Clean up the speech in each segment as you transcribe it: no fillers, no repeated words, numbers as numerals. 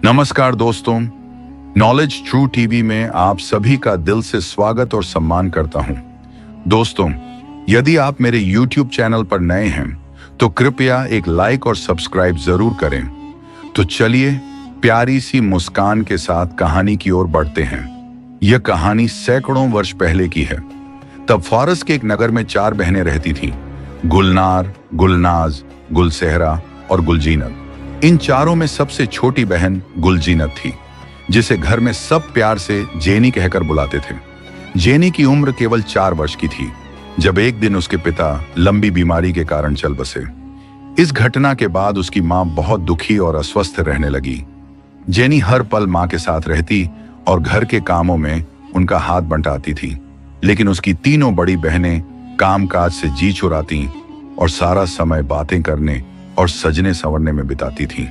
नमस्कार दोस्तों, knowledge true TV में आप सभी का दिल से स्वागत और सम्मान करता हूं। दोस्तों, यदि आप मेरे YouTube चैनल पर नए हैं तो कृपया एक लाइक और सब्सक्राइब जरूर करें। तो चलिए प्यारी सी मुस्कान के साथ कहानी की ओर बढ़ते हैं। यह कहानी सैकड़ों वर्ष पहले की है। तब फारस के एक नगर में 4 बहनें रहती थीं, गुलनार, गुलनाज, गुलसेहरा और गुलजीनत। इन चारों में सबसे छोटी बहन गुलजीनत थी, जिसे घर में सब प्यार से जेनी कहकर बुलाते थे। जेनी की उम्र केवल 4 वर्ष की थी जब एक दिन उसके पिता लंबी बीमारी के कारण चल बसे। इस घटना के बाद उसकी मां बहुत दुखी और अस्वस्थ रहने लगी। जेनी हर पल मां के साथ रहती और घर के कामों में उनका हाथ बंटाती थी, लेकिन उसकी तीनों बड़ी बहनें कामकाज से जी चुराती और सारा समय बातें करने और सजने संवरने में बिताती थीं।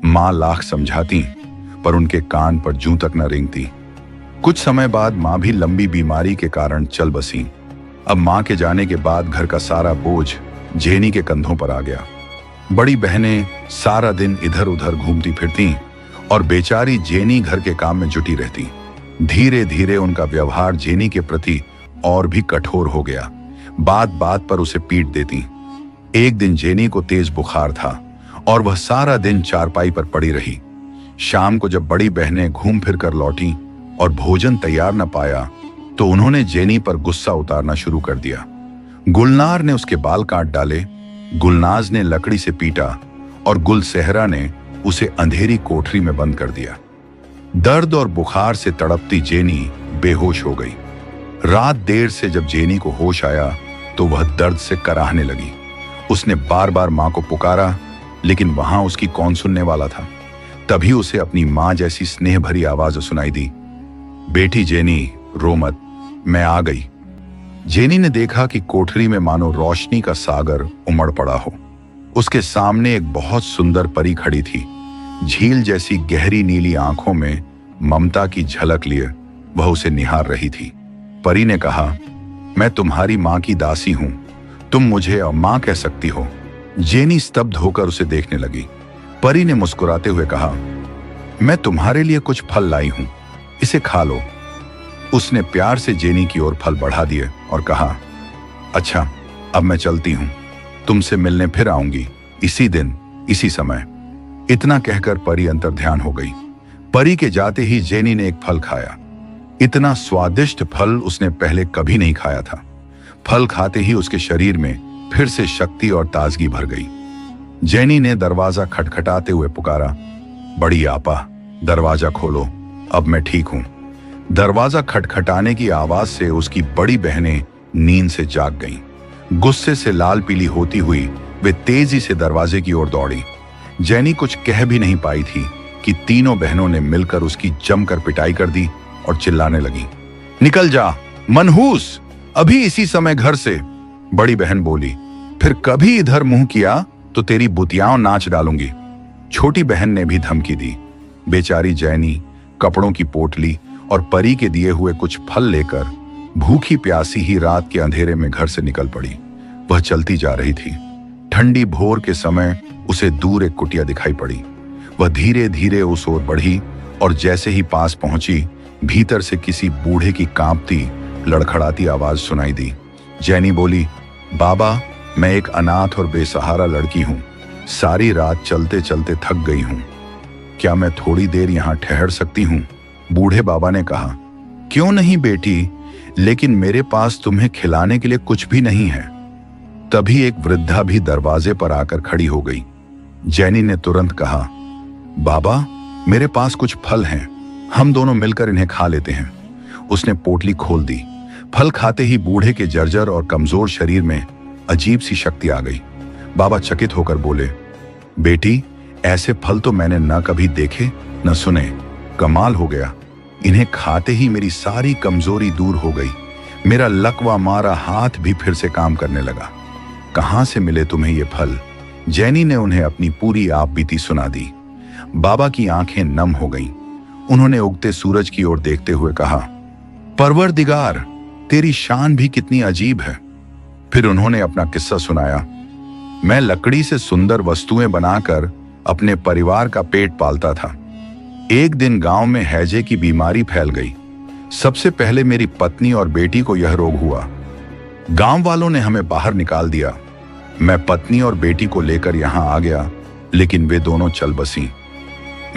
मां लाख समझाती पर उनके कान पर जूं तक न रेंगती। कुछ समय बाद मां भी लंबी बीमारी के कारण चल बसी। अब मां के जाने के बाद घर का सारा बोझ जेनी के कंधों पर आ गया। बड़ी बहनें सारा दिन इधर उधर घूमती फिरती और बेचारी जेनी घर के काम में जुटी रहती। धीरे धीरे उनका व्यवहार जेनी के प्रति और भी कठोर हो गया। बात बात पर उसे पीट देती। एक दिन जेनी को तेज बुखार था और वह सारा दिन चारपाई पर पड़ी रही। शाम को जब बड़ी बहनें घूम फिर कर लौटी और भोजन तैयार न पाया तो उन्होंने जेनी पर गुस्सा उतारना शुरू कर दिया। गुलनार ने उसके बाल काट डाले, गुलनाज ने लकड़ी से पीटा और गुलसेहरा ने उसे अंधेरी कोठरी में बंद कर दिया। दर्द और बुखार से तड़पती जेनी बेहोश हो गई। रात देर से जब जेनी को होश आया तो वह दर्द से कराहने लगी। उसने बार बार मां को पुकारा, लेकिन वहां उसकी कौन सुनने वाला था। तभी उसे अपनी मां जैसी स्नेह भरी आवाज सुनाई दी, बेटी जेनी, रो मत, मैं आ गई। जेनी ने देखा कि कोठरी में मानो रोशनी का सागर उमड़ पड़ा हो। उसके सामने एक बहुत सुंदर परी खड़ी थी। झील जैसी गहरी नीली आंखों में ममता की झलक लिए वह उसे निहार रही थी। परी ने कहा, मैं तुम्हारी मां की दासी हूं, तुम मुझे मां कह सकती हो। जेनी स्तब्ध होकर उसे देखने लगी। परी ने मुस्कुराते हुए कहा, मैं तुम्हारे लिए कुछ फल लाई हूं, इसे खा लो। उसने प्यार से जेनी की ओर फल बढ़ा दिए और कहा, अच्छा, अब मैं चलती हूं, तुमसे मिलने फिर आऊंगी, इसी दिन इसी समय। इतना कहकर परी अंतर्ध्यान हो गई। परी के जाते ही जेनी ने एक फल खाया। इतना स्वादिष्ट फल उसने पहले कभी नहीं खाया था। फल खाते ही उसके शरीर में फिर से शक्ति और ताजगी भर गई। जेनी ने दरवाजा खटखटाते हुए पुकारा, बड़ी आपा, दरवाजा खोलो, अब मैं ठीक हूं। दरवाजा खटखटाने की आवाज से उसकी बड़ी बहनें नींद से जाग गईं। गुस्से से लाल पीली होती हुई वे तेजी से दरवाजे की ओर दौड़ी। जेनी कुछ कह भी नहीं पाई थी कि तीनों बहनों ने मिलकर उसकी जमकर पिटाई कर दी और चिल्लाने लगी, निकल जा, मनहूस, अभी इसी समय घर से। बड़ी बहन बोली, फिर कभी इधर मुंह किया तो तेरी बुतियाओं नाच डालूंगी। छोटी बहन ने भी धमकी दी। बेचारी जेनी कपड़ों की पोटली और परी के दिए हुए कुछ फल लेकर भूखी प्यासी ही रात के अंधेरे में घर से निकल पड़ी। वह चलती जा रही थी। ठंडी भोर के समय उसे दूर एक कुटिया दिखाई पड़ी। वह धीरे धीरे उस ओर बढ़ी और जैसे ही पास पहुंची, भीतर से किसी बूढ़े की कांपती लड़खड़ाती आवाज सुनाई दी। जेनी बोली, बाबा, मैं एक अनाथ और बेसहारा लड़की हूं, सारी रात चलते चलते थक गई हूं, क्या मैं थोड़ी देर यहां ठहर सकती हूं? बूढ़े बाबा ने कहा, क्यों नहीं बेटी, लेकिन मेरे पास तुम्हें खिलाने के लिए कुछ भी नहीं है। तभी एक वृद्धा भी दरवाजे पर आकर खड़ी हो गई। जेनी ने तुरंत कहा, बाबा, मेरे पास कुछ फल हैं, हम दोनों मिलकर इन्हें खा लेते हैं। उसने पोटली खोल दी। फल खाते ही बूढ़े के जर्जर और कमजोर शरीर में अजीब सी शक्ति आ गई। बाबा चकित होकर बोले, बेटी, ऐसे फल तो मैंने न कभी देखे न सुने, कमाल हो गया। इन्हें खाते ही मेरी सारी कमजोरी दूर हो गई। मेरा लकवा मारा हाथ भी फिर से काम करने लगा। कहां से मिले तुम्हें ये फल? जेनी ने उन्हें अपनी पूरी आप बीती सुना दी। बाबा की आंखें नम हो गईं। उन्होंने उगते सूरज की ओर देखते हुए कहा, परवरदिगार, तेरी शान भी कितनी अजीब है। फिर उन्होंने अपना किस्सा सुनाया। मैं लकड़ी से सुंदर वस्तुएं बनाकर अपने परिवार का पेट पालता था। एक दिन गांव में हैजे की बीमारी फैल गई। सबसे पहले मेरी पत्नी और बेटी को यह रोग हुआ। गांव वालों ने हमें बाहर निकाल दिया। मैं पत्नी और बेटी को लेकर यहां आ गया, लेकिन वे दोनों चल बसी।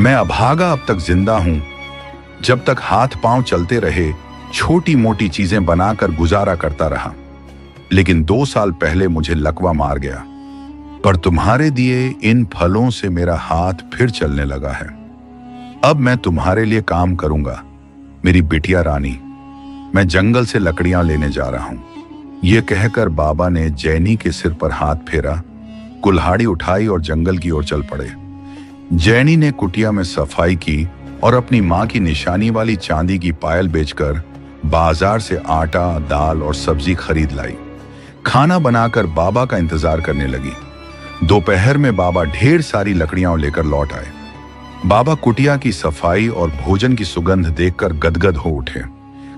मैं अभागा अब तक जिंदा हूं। जब तक हाथ पांव चलते रहे, छोटी मोटी चीजें बनाकर गुजारा करता रहा। लेकिन 2 साल पहले मुझे लकवा मार गया। पर तुम्हारे दिए इन फलों से मेरा हाथ फिर चलने लगा है। अब मैं तुम्हारे लिए काम करूंगा, मेरी बिटिया रानी। मैं जंगल से लकड़ियां लेने जा रहा हूं। यह कहकर बाबा ने जैनी के सिर पर हाथ फेरा, कुल्हाड़ी उठाई और जंगल की ओर चल पड़े। जैनी ने कुटिया में सफाई की और अपनी मां की निशानी वाली चांदी की पायल बेचकर बाजार से आटा, दाल और सब्जी खरीद लाई। खाना बनाकर बाबा का इंतजार करने लगी। दोपहर में बाबा ढेर सारी लकड़ियां लेकर लौट आए। बाबा कुटिया की सफाई और भोजन की सुगंध देखकर गदगद हो उठे।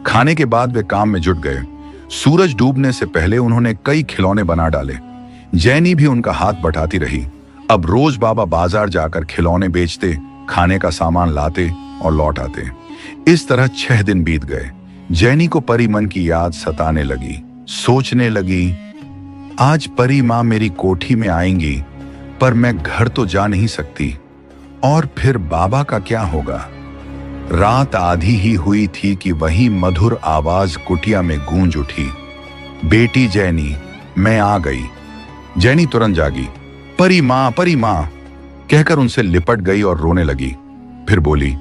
खाने के बाद वे काम में जुट गए। सूरज डूबने से पहले उन्होंने कई खिलौने बना डाले। जैनी भी उनका हाथ बटाती रही। अब रोज बाबा बाजार जाकर खिलौने बेचते, खाने का सामान लाते और लौट आते। इस तरह 6 दिन बीत गए। जैनी को परी मन की याद सताने लगी। सोचने लगी, आज परी मां मेरी कोठी में आएंगी, पर मैं घर तो जा नहीं सकती। और फिर बाबा का क्या होगा? रात आधी ही हुई थी कि वही मधुर आवाज कुटिया में गूंज उठी, बेटी जैनी, मैं आ गई। जैनी तुरंत जागी। परी मां कहकर उनसे लिपट गई और रोने लगी। फिर बोली,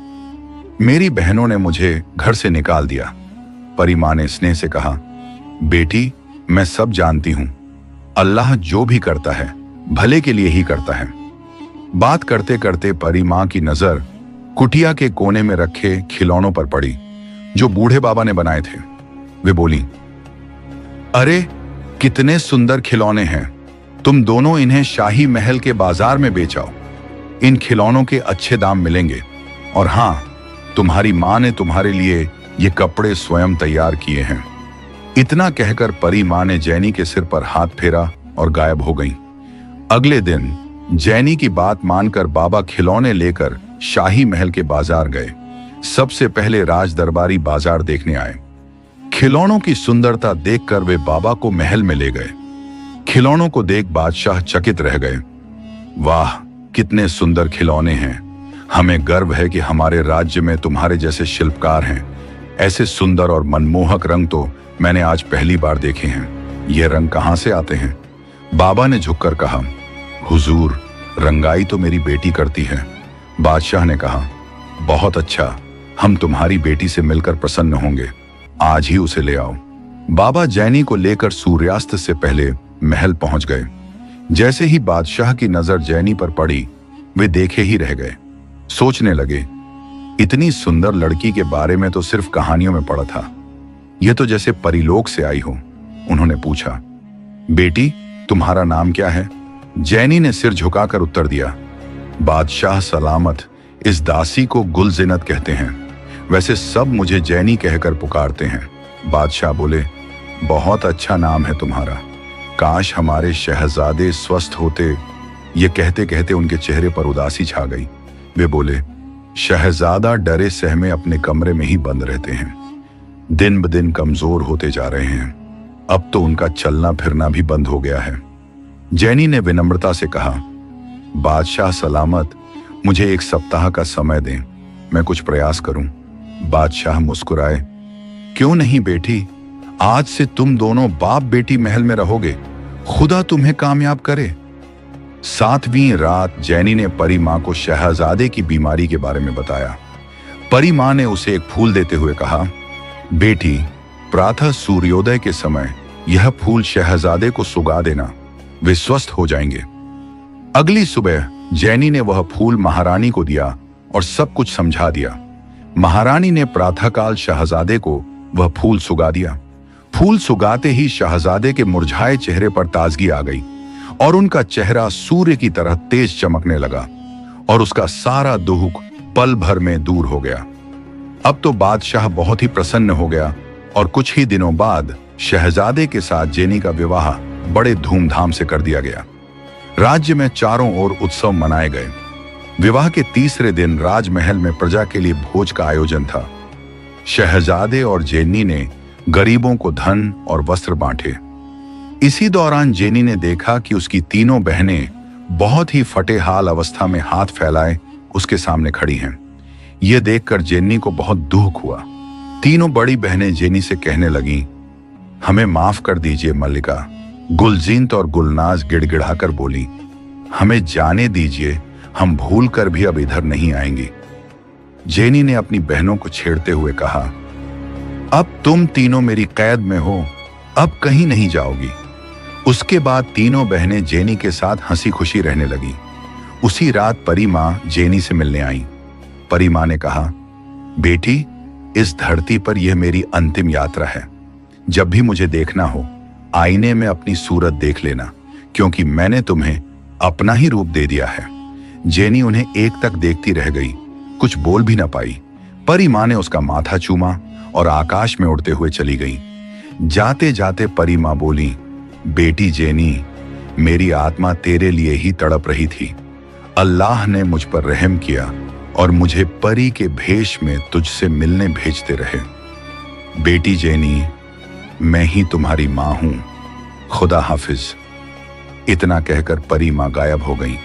मेरी बहनों ने मुझे घर से निकाल दिया। परी मां ने स्नेह से कहा, बेटी, मैं सब जानती हूं। अल्लाह जो भी करता है भले के लिए ही करता है। बात करते करते परी मां की नजर कुटिया के कोने में रखे खिलौनों पर पड़ी, जो बूढ़े बाबा ने बनाए थे। वे बोली, अरे कितने सुंदर खिलौने हैं। तुम दोनों इन्हें शाही महल के बाजार में बेचाओ। इन खिलौनों के अच्छे दाम मिलेंगे। और हां, तुम्हारी मां ने तुम्हारे लिए ये कपड़े स्वयं तैयार किए हैं। इतना कहकर परी मां ने जैनी के सिर पर हाथ फेरा और गायब हो गई। अगले दिन जैनी की बात मानकर बाबा खिलौने लेकर शाही महल के बाजार गए। सबसे पहले राज दरबारी बाजार देखने आए। खिलौनों की सुंदरता देखकर वे बाबा को महल में ले गए। खिलौनों को देख बादशाह चकित रह गए। वाह, कितने सुंदर खिलौने हैं। हमें गर्व है कि हमारे राज्य में तुम्हारे जैसे शिल्पकार हैं। ऐसे सुंदर और मनमोहक रंग तो मैंने आज पहली बार देखे हैं। ये रंग कहां से आते हैं? बाबा ने झुककर कहा, हुजूर, रंगाई तो मेरी बेटी करती है। बादशाह ने कहा, बहुत अच्छा, हम तुम्हारी बेटी से मिलकर प्रसन्न होंगे। आज ही उसे ले आओ। बाबा जैनी को लेकर सूर्यास्त से पहले महल पहुंच गए। जैसे ही बादशाह की नजर जैनी पर पड़ी, वे देखे ही रह गए। सोचने लगे, इतनी सुंदर लड़की के बारे में तो सिर्फ कहानियों में पढ़ा था। यह तो जैसे परिलोक से आई हो। उन्होंने पूछा, बेटी, तुम्हारा नाम क्या है? जैनी ने सिर झुकाकर उत्तर दिया, बादशाह सलामत। इस दासी को गुलजिनत कहते हैं। वैसे सब मुझे जैनी कहकर पुकारते हैं। बादशाह बोले, बहुत अच्छा नाम है तुम्हारा। काश हमारे शहजादे स्वस्थ होते। ये कहते कहते उनके चेहरे पर उदासी छा गई। वे बोले, शहजादा डरे सहमे अपने कमरे में ही बंद रहते हैं। दिन ब दिन कमजोर होते जा रहे हैं। अब तो उनका चलना फिरना भी बंद हो गया है। जैनी ने विनम्रता से कहा, बादशाह सलामत, मुझे 1 सप्ताह का समय दें, मैं कुछ प्रयास करूं। बादशाह मुस्कुराए, क्यों नहीं बेटी, आज से तुम दोनों बाप बेटी महल में रहोगे। खुदा तुम्हें कामयाब करे। 7वीं रात जैनी ने परी मां को शहजादे की बीमारी के बारे में बताया। परी मां ने उसे एक फूल देते हुए कहा, बेटी, प्रातः सूर्योदय के समय यह फूल शहजादे को सुगा देना, वे स्वस्थ हो जाएंगे। अगली सुबह जैनी ने वह फूल महारानी को दिया और सब कुछ समझा दिया। महारानी ने प्रातःकाल शहजादे को वह फूल सुगा दिया। फूल सुगाते ही शहजादे के मुरझाए चेहरे पर ताजगी आ गई और उनका चेहरा सूर्य की तरह तेज चमकने लगा और उसका सारा दुख पल भर में दूर हो गया। अब तो बादशाह बहुत ही प्रसन्न हो गया और कुछ ही दिनों बाद शहजादे के साथ जैनी का विवाह बड़े धूमधाम से कर दिया गया। राज्य में चारों ओर उत्सव मनाए गए। विवाह के तीसरे दिन राजमहल में प्रजा के लिए भोज का आयोजन था। शहजादे और जेनी ने गरीबों को धन और वस्त्र बांटे। इसी दौरान जेनी ने देखा कि उसकी तीनों बहनें बहुत ही फटेहाल अवस्था में हाथ फैलाए उसके सामने खड़ी हैं। यह देखकर जेनी को बहुत दुख हुआ। तीनों बड़ी बहनें जेनी से कहने लगीं, हमें माफ कर दीजिए मल्लिका। गुलजींत और गुलनाज गिड़गिड़ाकर बोली, हमें जाने दीजिए, हम भूल कर भी अब इधर नहीं आएंगी। जेनी ने अपनी बहनों को छेड़ते हुए कहा, अब तुम तीनों मेरी कैद में हो, अब कहीं नहीं जाओगी। उसके बाद तीनों बहनें जेनी के साथ हंसी खुशी रहने लगी। उसी रात परी माँ जेनी से मिलने आई। परी माँ ने कहा, बेटी, इस धरती पर यह मेरी अंतिम यात्रा है। जब भी मुझे देखना हो, आईने में अपनी सूरत देख लेना, क्योंकि मैंने तुम्हें अपना ही रूप दे दिया है। जेनी उन्हें एक तक देखती रह गई, कुछ बोल भी ना पाई। परी माँ ने उसका माथा चूमा और आकाश में उड़ते हुए चली गई। जाते जाते परी माँ बोली, बेटी जेनी, मेरी आत्मा तेरे लिए ही तड़प रही थी। अल्लाह ने मुझ पर रहम किया और मुझे परी के भेष में तुझसे मिलने भेजते रहे। बेटी जेनी, मैं ही तुम्हारी मां हूं। खुदा हाफिज। इतना कहकर परी मां गायब हो गई।